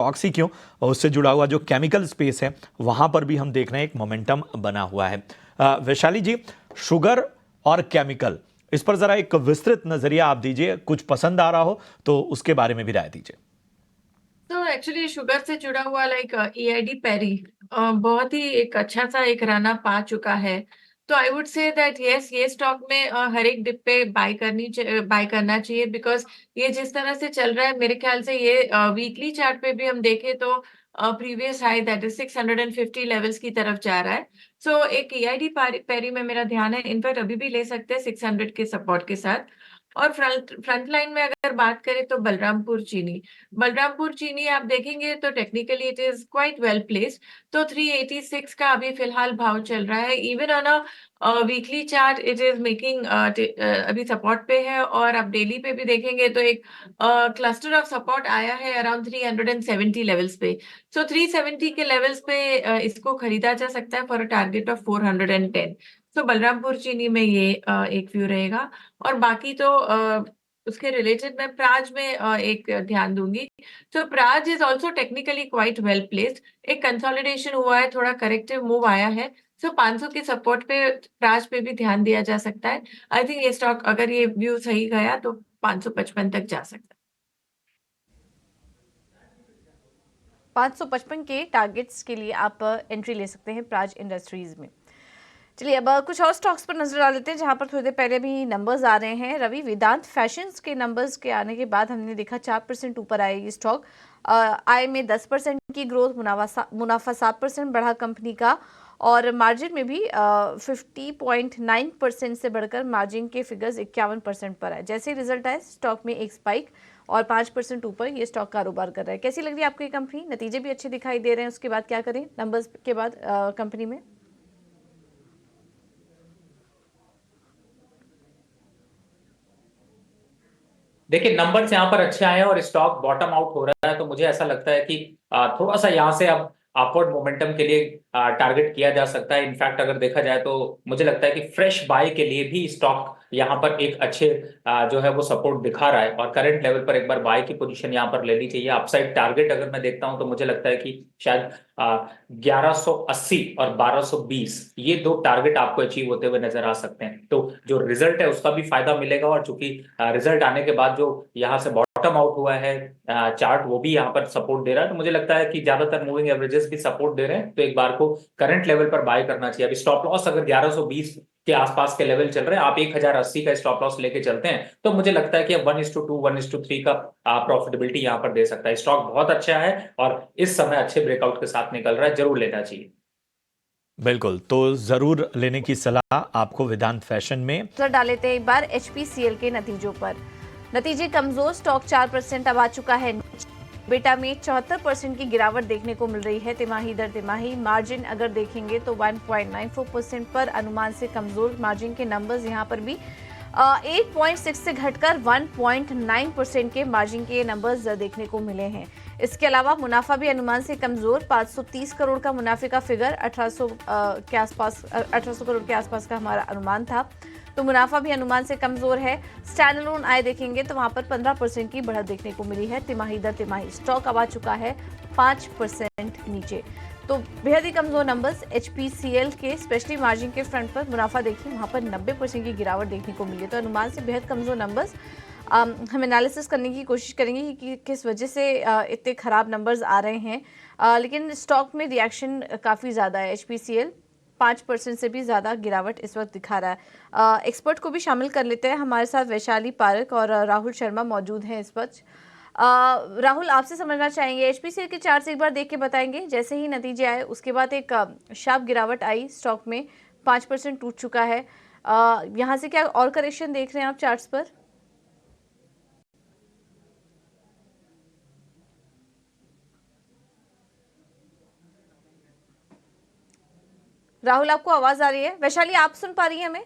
Stocks ही क्यों, और उससे जुड़ा हुआ जो केमिकल स्पेस है वहां पर भी हम देख रहे हैं एक मोमेंटम बना हुआ है। वैशाली जी, शुगर और केमिकल, इस पर जरा एक विस्तृत नजरिया आप दीजिए, कुछ पसंद आ रहा हो तो उसके बारे में भी राय दीजिए। तो एक्चुअली शुगर से जुड़ा हुआ लाइक ईआईडी पेरी बहुत ही एक अच्छा सा एक रन अप आ चुका है। तो I would say that yes, ये स्टॉक में हर एक डिप पे बाय करना चाहिए, बिकॉज ये जिस तरह से चल रहा है मेरे ख्याल से ये वीकली चार्ट पे भी हम देखें तो previous high that is 650 levels की तरफ जा रहा है। सो एक ईआईडी पेरी में मेरा ध्यान है, इनफैक्ट अभी भी ले सकते हैं 600 के सपोर्ट के साथ। और फ्रंट लाइन में अगर बात करें तो बलरामपुर चीनी आप देखेंगे तो technically it is quite well placed. तो 386 का अभी फिलहाल भाव चल रहा है। Even on a weekly chart it is making अभी सपोर्ट पे है, और आप डेली पे भी देखेंगे तो एक क्लस्टर ऑफ सपोर्ट आया है अराउंड 370 लेवल्स पे। सो 370 के लेवल्स पे इसको खरीदा जा सकता है फॉर अ टारगेट ऑफ 410। तो बलरामपुर चीनी में ये एक व्यू रहेगा। और बाकी तो उसके रिलेटेड मैं प्राज में एक ध्यान दूंगी। तो Praj is also technically quite well placed. एक कंसोलिडेशन हुआ है, थोड़ा करेक्टिव मूव आया है। सो 500 के सपोर्ट पे प्राज पे भी ध्यान दिया जा सकता है। आई थिंक ये स्टॉक अगर ये व्यू सही गया तो 555 तक जा सकता है। 555 के टारगेट्स के लिए आप एंट्री ले सकते हैं प्राज इंडस्ट्रीज में। चलिए अब कुछ और स्टॉक्स पर नजर डाल लेते हैं जहां पर थोड़ी देर पहले भी नंबर्स आ रहे हैं। रवि, वेदांत फैशंस के नंबर्स के आने के बाद हमने देखा 4% ऊपर आए ये स्टॉक। आय में 10% की ग्रोथ, मुनाफा 7% बढ़ा कंपनी का, और मार्जिन में भी 50.9% से बढ़कर मार्जिन के फिगर्स 51% पर आए। जैसे रिजल्ट आए स्टॉक में एक स्पाइक, और 5% ऊपर ये स्टॉक कारोबार कर रहा है। कैसी लग रही है आपको ये कंपनी? नतीजे भी अच्छे दिखाई दे रहे हैं, उसके बाद क्या करें नंबर्स के बाद कंपनी में? देखिए, नंबर्स यहाँ पर अच्छे आए हैं और स्टॉक बॉटम आउट हो रहा है, तो मुझे ऐसा लगता है कि थोड़ा सा यहाँ से अब अपवर्ड मोमेंटम के लिए टारगेट किया जा सकता है। इनफैक्ट अगर देखा जाए तो मुझे लगता है कि फ्रेश बाय के लिए भी स्टॉक यहाँ पर एक अच्छे जो है वो सपोर्ट दिखा रहा है, और करंट लेवल पर एक बार बाय की पोजीशन यहाँ पर लेनी चाहिए। अपसाइड टारगेट अगर मैं देखता हूँ तो मुझे लगता है कि शायद 1180 और 1220 ये दो टारगेट आपको अचीव होते हुए नजर आ सकते हैं। तो जो रिजल्ट है उसका भी फायदा मिलेगा, और चूंकि रिजल्ट आने के बाद जो यहाँ से बॉटम आउट हुआ है चार्ट, वो भी यहाँ पर सपोर्ट दे रहा है। तो मुझे लगता है कि ज्यादातर मूविंग एवरेजेस भी सपोर्ट दे रहे हैं, तो एक बार को करंट लेवल पर बाय करना चाहिए। अभी स्टॉप लॉस अगर 1120 के आसपास के लेवल चल रहे हैं, आप 1080 का स्टॉप लॉस लेके चलते हैं, तो मुझे लगता है कि 1:2 1:3 का प्रॉफिटेबिलिटी यहाँ पर दे सकता है। स्टॉक बहुत अच्छा है और इस समय अच्छे ब्रेकआउट के साथ निकल रहा है, जरूर लेना चाहिए। बिल्कुल, तो जरूर लेने की सलाह आपको वेदांत फैशन में। नजर डाल लेते हैं एक बार एचपीसीएल के नतीजों पर। नतीजे कमजोर, स्टॉक 4% अब आ चुका है। बेटा में 74% की गिरावट देखने को मिल रही है तिमाही दर तिमाही। मार्जिन अगर देखेंगे तो 1.94% पर अनुमान से कमजोर मार्जिन के नंबर्स यहाँ पर भी 8.6 से घटकर 1.9% के मार्जिन के नंबर्स देखने को मिले हैं। इसके अलावा मुनाफा भी अनुमान से कमजोर, 530 करोड़ का मुनाफे का फिगर 1800 करोड़ के आसपास का हमारा अनुमान था, तो मुनाफा भी अनुमान से कमजोर है। स्टैंड अलोन आय देखेंगे तो वहां पर 15% की बढ़त देखने को मिली है तिमाही दर तिमाही। स्टॉक अब आ चुका है 5% नीचे, तो बेहद ही कमजोर नंबर्स एचपीसीएल के, स्पेशली मार्जिन के फ्रंट पर। मुनाफा देखिए वहां पर 90% की गिरावट देखने को मिली है, तो अनुमान से बेहद कमजोर नंबर्स। हम एनालिसिस करने की कोशिश करेंगे कि किस वजह से इतने खराब नंबर्स आ रहे हैं, लेकिन स्टॉक में रिएक्शन काफ़ी ज़्यादा है। एचपीसीएल 5% से भी ज़्यादा गिरावट इस वक्त दिखा रहा है। एक्सपर्ट को भी शामिल कर लेते हैं। हमारे साथ वैशाली पारक और राहुल शर्मा मौजूद हैं इस वक्त। राहुल, आपसे समझना चाहेंगे, एचपीसीएल के चार्ट से एक बार देख के बताएंगे। जैसे ही नतीजे आए उसके बाद एक शार्प गिरावट आई स्टॉक में, 5% टूट चुका है। यहाँ से क्या और करेक्शन देख रहे हैं आप चार्ट्स पर? राहुल, आपको आवाज आ रही है? वैशाली, आप सुन पा रही हैं हमें?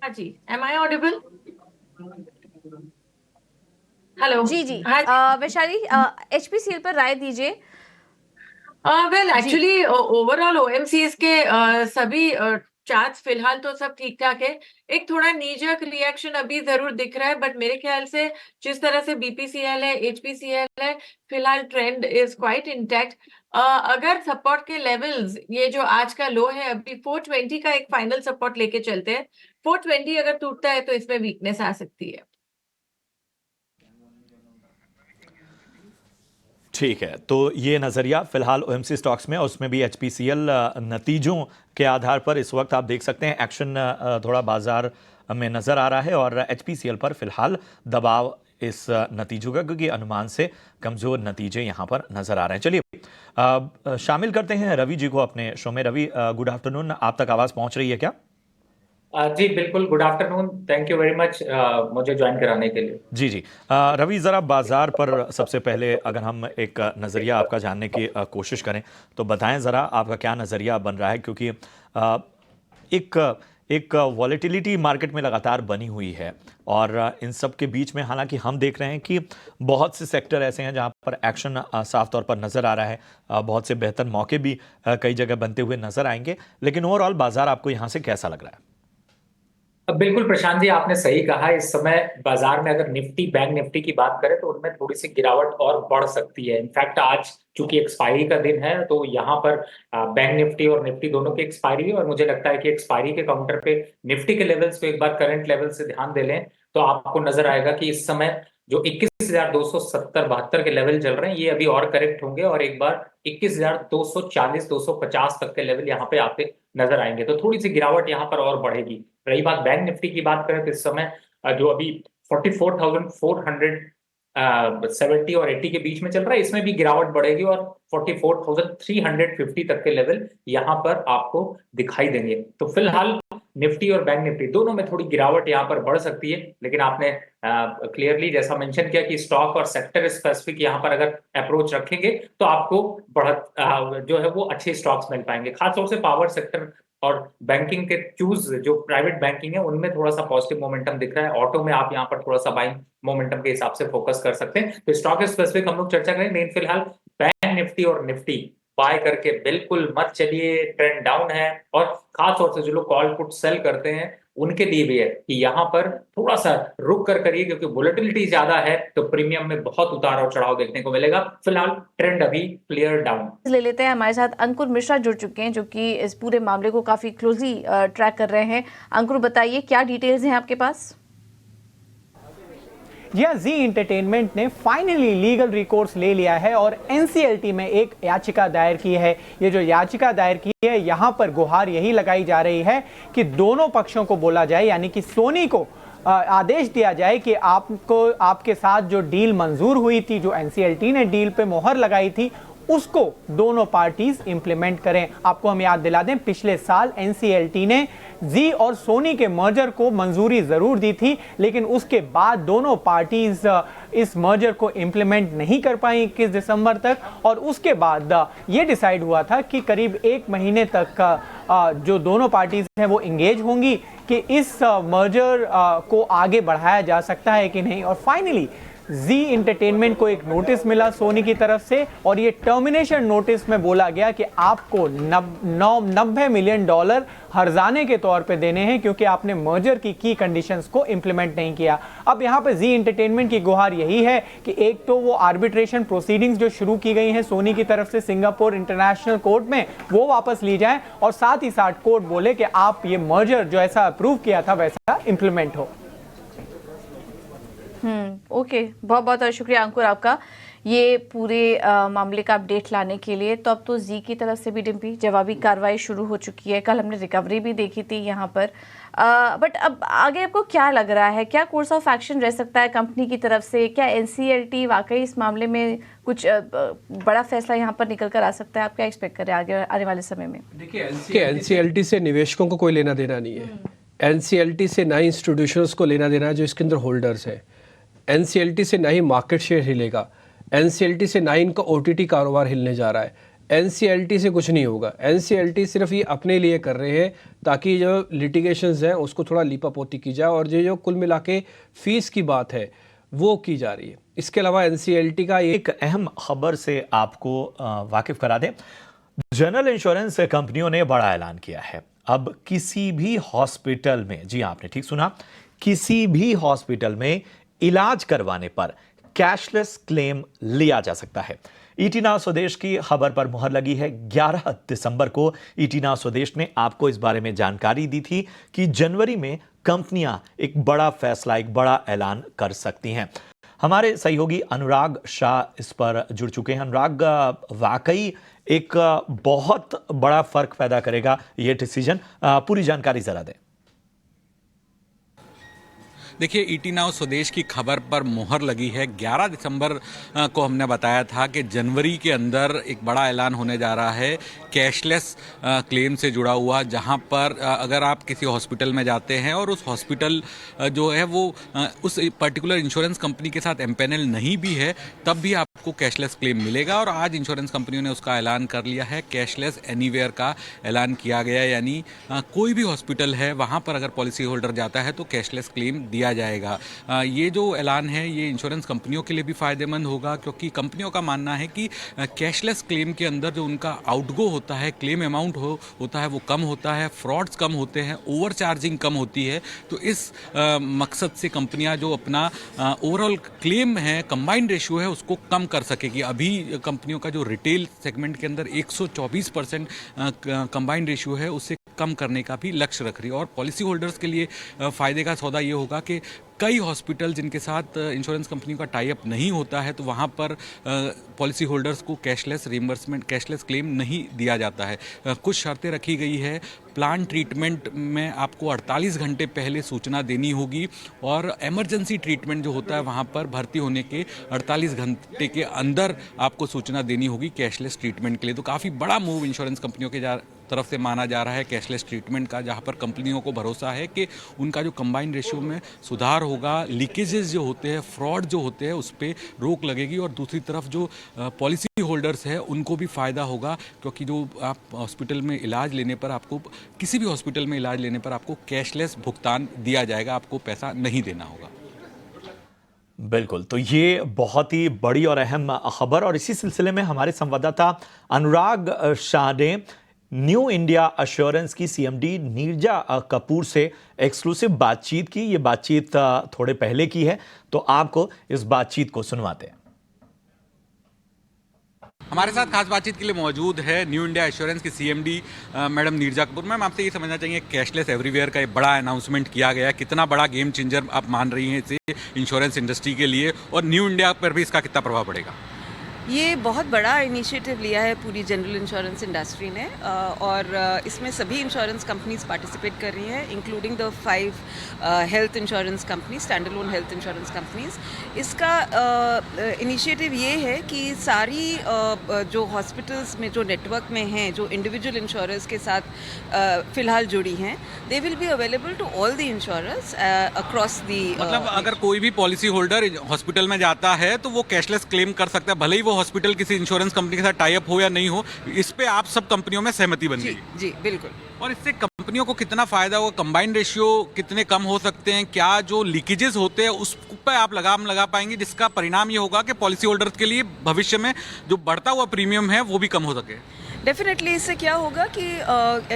हाँ जी, एम आई ऑडिबल? हेलो जी जी। हाँ। वैशाली, एचपीसीएल पर राय दीजिए। वेल जी एक्चुअली ओवरऑल ओएमसीएस के सभी चार्ट्स फिलहाल तो सब ठीक ठाक है। एक थोड़ा नीजक रिएक्शन अभी जरूर दिख रहा है, बट मेरे ख्याल से जिस तरह से बीपीसीएल है, एचपीसीएल है, फिलहाल ट्रेंड इज क्वाइट इंटैक्ट। अगर सपोर्ट के लेवल्स, ये जो आज का लो है अभी 420 का एक फाइनल सपोर्ट लेके चलते हैं। 420 अगर टूटता है तो इसमें वीकनेस आ सकती है। ठीक है, तो ये नज़रिया फिलहाल ओएमसी स्टॉक्स में, उसमें भी एचपीसीएल नतीजों के आधार पर इस वक्त आप देख सकते हैं एक्शन थोड़ा बाजार में नज़र आ रहा है और एचपीसीएल पर फिलहाल दबाव इस नतीजों का, क्योंकि अनुमान से कमज़ोर नतीजे यहाँ पर नज़र आ रहे हैं। चलिए शामिल करते हैं रवि जी को अपने शो में। रवि, गुड आफ्टरनून, आप तक आवाज़ पहुँच रही है क्या? जी बिल्कुल, good afternoon, thank you very much मुझे ज्वाइन कराने के लिए। जी जी। रवि, ज़रा बाज़ार पर सबसे पहले अगर हम एक नज़रिया आपका जानने की कोशिश करें तो बताएं ज़रा आपका क्या नज़रिया बन रहा है, क्योंकि एक वॉलेटिलिटी मार्केट में लगातार बनी हुई है और इन सब के बीच में हालांकि हम देख रहे हैं कि बहुत से सेक्टर ऐसे हैं जहां पर एक्शन साफ तौर पर नज़र आ रहा है, बहुत से बेहतर मौके भी कई जगह बनते हुए नज़र आएंगे, लेकिन ओवरऑल बाज़ार आपको यहाँ से कैसा लग रहा है? बिल्कुल प्रशांत जी, आपने सही कहा। इस समय बाजार में अगर निफ्टी, बैंक निफ्टी की बात करें तो उनमें थोड़ी सी गिरावट और बढ़ सकती है। इनफैक्ट आज चूंकि एक्सपायरी का दिन है तो यहाँ पर बैंक निफ्टी और निफ्टी दोनों की एक्सपायरी है और मुझे लगता है कि एक्सपायरी के काउंटर पे निफ्टी के लेवल्स पे एक बार करंट लेवल से ध्यान दे लें तो आपको नजर आएगा कि इस समय जो 21,270-72 के लेवल चल रहे हैं ये अभी और करेक्ट होंगे और एक बार 21,240-250 तक के लेवल यहाँ पे आते नजर आएंगे, तो थोड़ी सी गिरावट यहाँ पर और बढ़ेगी। रही बात बैंक निफ्टी की बात करें तो इस समय जो अभी 44,470 और 80 के बीच में चल रहा है, इसमें भी गिरावट बढ़ेगी और 44,350 तक के लेवल यहाँ पर आपको दिखाई देंगे। तो फिलहाल निफ्टी और बैंक निफ्टी दोनों में थोड़ी गिरावट यहाँ पर बढ़ सकती है, लेकिन आपने क्लियरली जैसा मेंशन किया कि स्टॉक और सेक्टर स्पेसिफिक यहाँ पर अगर अप्रोच रखेंगे तो आपको बढ़त जो है वो अच्छे स्टॉक्स मिल पाएंगे। खासतौर से पावर सेक्टर और बैंकिंग के क्यूज जो प्राइवेट बैंकिंग है उनमें थोड़ा सा पॉजिटिव मोमेंटम दिख रहा है। ऑटो में आप यहाँ पर थोड़ा सा बाइंग मोमेंटम के हिसाब से फोकस कर सकते हैं। तो स्टॉक स्पेसिफिक हम लोग चर्चा करें, लेकिन फिलहाल बैंक निफ्टी और निफ्टी बाय करके बिल्कुल मत चलिए, ट्रेंड डाउन है। और खास तौर से जो लोग कॉल पुट सेल करते हैं उनके लिए भी है कि यहाँ पर थोड़ा सा रुक कर करिए, क्योंकि वोलेटिलिटी ज्यादा है तो प्रीमियम में बहुत उतार और चढ़ाव देखने को मिलेगा। फिलहाल ट्रेंड अभी क्लियर डाउन। ले लेते हैं, हमारे साथ अंकुर मिश्रा जुड़ चुके हैं जो कि इस पूरे मामले को काफी क्लोजली ट्रैक कर रहे हैं। अंकुर, बताइए क्या डिटेल्स हैं आपके पास? यह जी एंटरटेनमेंट ने फाइनली लीगल रिकोर्स ले लिया है और एनसीएलटी में एक याचिका दायर की है। ये जो याचिका दायर की है, यहाँ पर गुहार यही लगाई जा रही है कि दोनों पक्षों को बोला जाए, यानी कि सोनी को आदेश दिया जाए कि आपको आपके साथ जो डील मंजूर हुई थी, जो एनसीएलटी ने डील पे मोहर लगाई थी, उसको दोनों पार्टीज इंप्लीमेंट करें। आपको हम याद दिला दें, पिछले साल एनसीएलटी ने जी और सोनी के मर्जर को मंजूरी जरूर दी थी, लेकिन उसके बाद दोनों पार्टीज इस मर्जर को इंप्लीमेंट नहीं कर पाई 21 दिसंबर तक। और उसके बाद ये डिसाइड हुआ था कि करीब 1 महीने तक जो दोनों पार्टीज हैं वो इंगेज होंगी कि इस मर्जर को आगे बढ़ाया जा सकता है कि नहीं। और फाइनली जी एंटरटेनमेंट को एक नोटिस मिला सोनी की तरफ से और ये टर्मिनेशन नोटिस में बोला गया कि आपको $90 मिलियन हर्जाने के तौर पे देने हैं क्योंकि आपने मर्जर की कंडीशंस को इंप्लीमेंट नहीं किया। अब यहाँ पे जी एंटरटेनमेंट की गुहार यही है कि एक तो वो आर्बिट्रेशन प्रोसीडिंग्स जो शुरू की गई हैं सोनी की तरफ से सिंगापुर इंटरनेशनल कोर्ट में, वो वापस ली जाए और साथ ही साथ कोर्ट बोले कि आप ये मर्जर जो ऐसा अप्रूव किया था वैसा इंप्लीमेंट हो। ओके, बहुत बहुत शुक्रिया अंकुर आपका ये पूरे मामले का अपडेट लाने के लिए। तो अब तो जी की तरफ से भी डिम्पी जवाबी कार्रवाई शुरू हो चुकी है। कल हमने रिकवरी भी देखी थी यहाँ पर, बट अब आगे आपको क्या लग रहा है, क्या कोर्स ऑफ एक्शन रह सकता है कंपनी की तरफ से? क्या एनसीएलटी वाकई इस मामले में कुछ बड़ा फैसला यहाँ पर निकल कर आ सकता है? आप क्या एक्सपेक्ट करें आगे आने वाले समय में? देखिए, एनसीएलटी से निवेशकों को कोई लेना देना नहीं है। एनसीएलटी से ना ही इंस्टीट्यूशंस को लेना देना है जो इसके अंदर होल्डर्स हैं। एनसीएलटी से ना ही मार्केट शेयर हिलेगा, एनसीएलटी से ना ही इनका ओटीटी कारोबार हिलने जा रहा है। एनसीएलटी से कुछ नहीं होगा। एनसीएलटी सिर्फ ये अपने लिए कर रहे हैं ताकि जो लिटिगेशंस हैं उसको थोड़ा लीपापोती की जाए और जो कुल मिला के फीस की बात है वो की जा रही है। इसके अलावा एनसीएलटी का एक अहम खबर से आपको वाकिफ करा दें। जनरल इंश्योरेंस कंपनियों ने बड़ा ऐलान किया है। अब किसी भी हॉस्पिटल में, जी आपने ठीक सुना, किसी भी हॉस्पिटल में इलाज करवाने पर कैशलेस क्लेम लिया जा सकता है। ईटी नाउ स्वदेश की खबर पर मुहर लगी है। 11 दिसंबर को ईटी नाउ स्वदेश ने आपको इस बारे में जानकारी दी थी कि जनवरी में कंपनियां एक बड़ा फैसला, एक बड़ा ऐलान कर सकती हैं। हमारे सहयोगी अनुराग शाह इस पर जुड़ चुके हैं। अनुराग, वाकई एक बहुत बड़ा फर्क पैदा करेगा ये डिसीजन, पूरी जानकारी जरा दें। देखिए, ईटी नाउ स्वदेश की खबर पर मुहर लगी है। 11 दिसंबर को हमने बताया था कि जनवरी के अंदर एक बड़ा ऐलान होने जा रहा है कैशलेस क्लेम से जुड़ा हुआ, जहां पर अगर आप किसी हॉस्पिटल में जाते हैं और उस हॉस्पिटल जो है वो उस पर्टिकुलर इंश्योरेंस कंपनी के साथ एमपैनल नहीं भी है, तब भी आपको कैशलेस क्लेम मिलेगा। और आज इंश्योरेंस कंपनियों ने उसका ऐलान कर लिया है। कैशलेस एनीवेयर का ऐलान किया गया, यानी कोई भी हॉस्पिटल है वहां पर अगर पॉलिसी होल्डर जाता है तो कैशलेस क्लेम दिया जाएगा। ये जो ऐलान है ये इंश्योरेंस कंपनियों के लिए भी फायदेमंद होगा, क्योंकि कंपनियों का मानना है कि कैशलेस क्लेम के अंदर जो उनका आउटगो होता है, क्लेम अमाउंट होता है वो कम होता है, फ्रॉड्स कम होते हैं, ओवर चार्जिंग कम होती है। तो इस मकसद से कंपनियां जो अपना ओवरऑल क्लेम है, कंबाइंड रेशियो है, उसको कम कर सकेगी। अभी कंपनियों का जो रिटेल सेगमेंट के अंदर 124% कंबाइंड रेशियो है, उससे कम करने का भी लक्ष्य रख रही है। और पॉलिसी होल्डर्स के लिए फायदे का सौदा ये होगा कि कई हॉस्पिटल जिनके साथ इंश्योरेंस कंपनी का टाई अप नहीं होता है, तो वहाँ पर पॉलिसी होल्डर्स को कैशलेस रिइंबर्समेंट, कैशलेस क्लेम नहीं दिया जाता है। कुछ शर्तें रखी गई है। प्लान ट्रीटमेंट में आपको 48 घंटे पहले सूचना देनी होगी, और इमरजेंसी ट्रीटमेंट जो होता है वहाँ पर भर्ती होने के 48 घंटे के अंदर आपको सूचना देनी होगी कैशलेस ट्रीटमेंट के लिए। तो काफ़ी बड़ा मूव इंश्योरेंस कंपनियों के तरफ से माना जा रहा है कैशलेस ट्रीटमेंट का, जहाँ पर कंपनियों को भरोसा है कि उनका जो कंबाइंड रेशियो में सुधार होगा, लीकेजेस जो होते हैं, फ्रॉड जो होते हैं, उस पर रोक लगेगी। और दूसरी तरफ जो पॉलिसी होल्डर्स है उनको भी फ़ायदा होगा, क्योंकि जो आप हॉस्पिटल में इलाज लेने पर आपको, किसी भी हॉस्पिटल में इलाज लेने पर आपको कैशलेस भुगतान दिया जाएगा, आपको पैसा नहीं देना होगा। बिल्कुल, तो ये बहुत ही बड़ी और अहम खबर। और इसी सिलसिले में हमारे संवाददाता अनुराग शाह ने न्यू इंडिया एश्योरेंस की सीएमडी नीरजा कपूर से एक्सक्लूसिव बातचीत की। ये बातचीत थोड़े पहले की है, तो आपको इस बातचीत को सुनवाते हैं। हमारे साथ खास बातचीत के लिए मौजूद है न्यू इंडिया एश्योरेंस की CMD madam Neerja Kapoor. Ma'am, आपसे ये समझना चाहिए, कैशलेस एवरीवेयर का एक बड़ा अनाउंसमेंट किया गया है, कितना बड़ा गेम चेंजर आप मान रही हैं इसे इंश्योरेंस इंडस्ट्री के लिए, और न्यू इंडिया पर भी इसका कितना प्रभाव पड़ेगा? ये बहुत बड़ा इनिशिएटिव लिया है पूरी जनरल इंश्योरेंस इंडस्ट्री ने, और इसमें सभी इंश्योरेंस कंपनीज पार्टिसिपेट कर रही हैं, including the 5 health insurance company, stand alone health insurance companies. इसका इनिशिएटिव ये है कि सारी जो हॉस्पिटल्स में जो नेटवर्क में हैं, जो इंडिविजुअल इंश्योरर्स के साथ फ़िलहाल जुड़ी हैं, they will be available to all the insurers across the. मतलब अगर कोई भी पॉलिसी होल्डर हॉस्पिटल में जाता है तो वो कैशलेस क्लेम कर सकता है, भले ही वो हॉस्पिटल किसी इंश्योरेंस कंपनी के साथ टाई अप हो या नहीं हो। इस पे आप सब कंपनियों में सहमति बन गई? जी बिल्कुल। और इससे कंपनियों को कितना फायदा होगा? कंबाइंड रेशियो कितने कम हो सकते हैं? क्या जो लीकेजेस होते हैं उस पर आप लगाम लगा पाएंगे, जिसका परिणाम ये होगा कि पॉलिसी होल्डर्स के लिए भविष्य में जो बढ़ता हुआ प्रीमियम है वो भी कम हो सके? डेफिनेटली इससे क्या होगा कि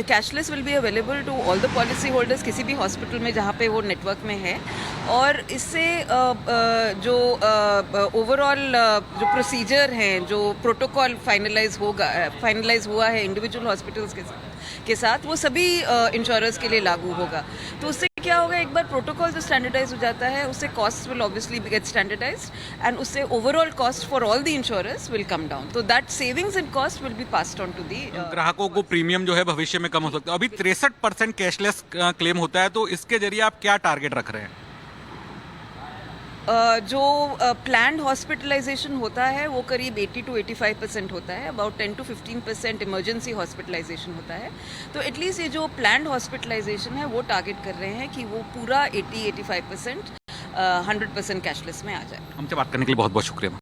cashless will be available to all the policy holders किसी भी हॉस्पिटल में जहाँ पे वो नेटवर्क में है, और इससे जो ओवरऑल जो प्रोसीजर हैं, जो प्रोटोकॉल फाइनलाइज हुआ है इंडिविजुअल हॉस्पिटल्स के साथ, वो सभी इंश्योरर्स के लिए लागू होगा। तो उससे क्या होगा, एक बार प्रोटोकॉल जो स्टैंडर्डाइज हो जाता है, उससे cost will obviously get standardized, and उससे overall cost for all the insurers will come down. तो that savings in cost will be passed on to the ग्राहकों को प्रीमियम जो है भविष्य में कम हो सकता है। अभी 63% कैशलेस क्लेम होता है, तो इसके जरिए आप क्या टारगेट रख रहे हैं? जो प्लान्ड हॉस्पिटलाइजेशन होता है वो करीब 80 to 85% होता है, अबाउट 10 to 15% इमरजेंसी हॉस्पिटलाइजेशन होता है। तो एटलीस्ट ये जो प्लान्ड हॉस्पिटलाइजेशन है वो टारगेट कर रहे हैं कि वो पूरा 80-85% 100% कैशलेस में आ जाए। हमसे बात करने के लिए बहुत बहुत शुक्रिया।